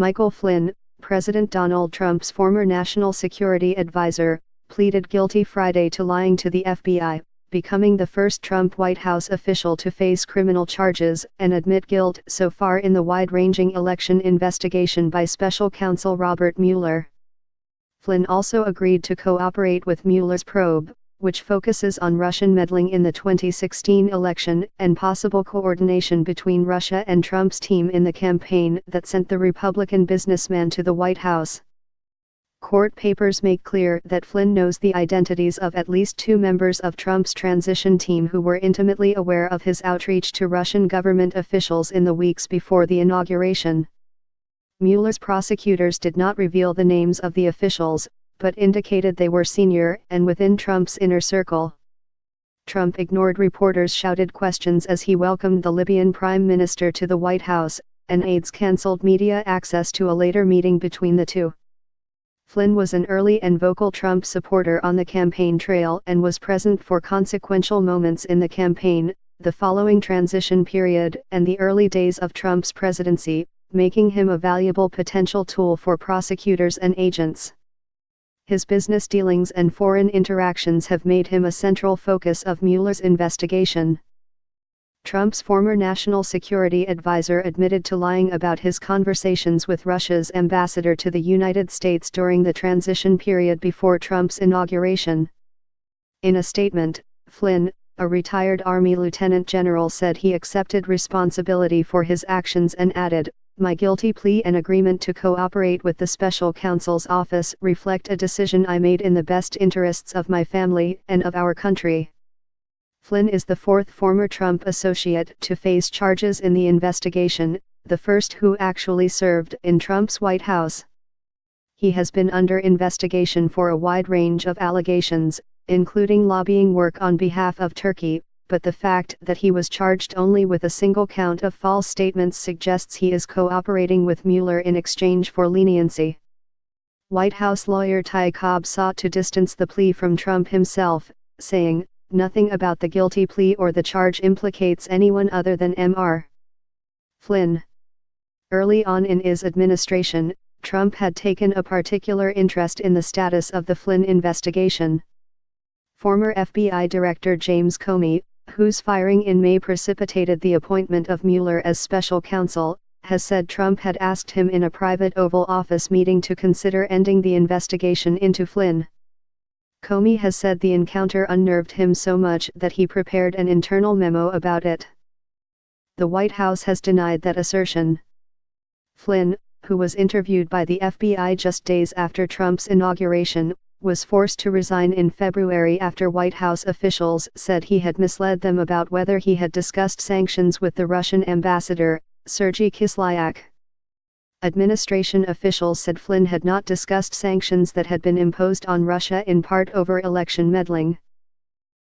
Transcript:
Michael Flynn, President Donald Trump's former national security advisor, pleaded guilty Friday to lying to the FBI, becoming the first Trump White House official to face criminal charges and admit guilt so far in the wide-ranging election investigation by special counsel Robert Mueller. Flynn also agreed to cooperate with Mueller's probe, which focuses on Russian meddling in the 2016 election and possible coordination between Russia and Trump's team in the campaign that sent the Republican businessman to the White House. Court papers make clear that Flynn knows the identities of at least 2 members of Trump's transition team who were intimately aware of his outreach to Russian government officials in the weeks before the inauguration. Mueller's prosecutors did not reveal the names of the officials, but indicated they were senior and within Trump's inner circle. Trump ignored reporters' shouted questions as he welcomed the Libyan prime minister to the White House, and aides canceled media access to a later meeting between the two. Flynn was an early and vocal Trump supporter on the campaign trail and was present for consequential moments in the campaign, the following transition period and the early days of Trump's presidency, making him a valuable potential tool for prosecutors and agents. His business dealings and foreign interactions have made him a central focus of Mueller's investigation. Trump's former national security advisor admitted to lying about his conversations with Russia's ambassador to the United States during the transition period before Trump's inauguration. In a statement, Flynn, a retired Army lieutenant general, said he accepted responsibility for his actions and added, "My guilty plea and agreement to cooperate with the special counsel's office reflect a decision I made in the best interests of my family and of our country." Flynn is the 4th former Trump associate to face charges in the investigation, the first who actually served in Trump's White House. He has been under investigation for a wide range of allegations, including lobbying work on behalf of Turkey, but the fact that he was charged only with a single count of false statements suggests he is cooperating with Mueller in exchange for leniency. White House lawyer Ty Cobb sought to distance the plea from Trump himself, saying, "Nothing about the guilty plea or the charge implicates anyone other than Mr. Flynn." Early on in his administration, Trump had taken a particular interest in the status of the Flynn investigation. Former FBI Director James Comey, whose firing in May precipitated the appointment of Mueller as special counsel, has said Trump had asked him in a private Oval Office meeting to consider ending the investigation into Flynn. Comey has said the encounter unnerved him so much that he prepared an internal memo about it. The White House has denied that assertion. Flynn, who was interviewed by the FBI just days after Trump's inauguration, was forced to resign in February after White House officials said he had misled them about whether he had discussed sanctions with the Russian ambassador, Sergei Kislyak. Administration officials said Flynn had not discussed sanctions that had been imposed on Russia in part over election meddling.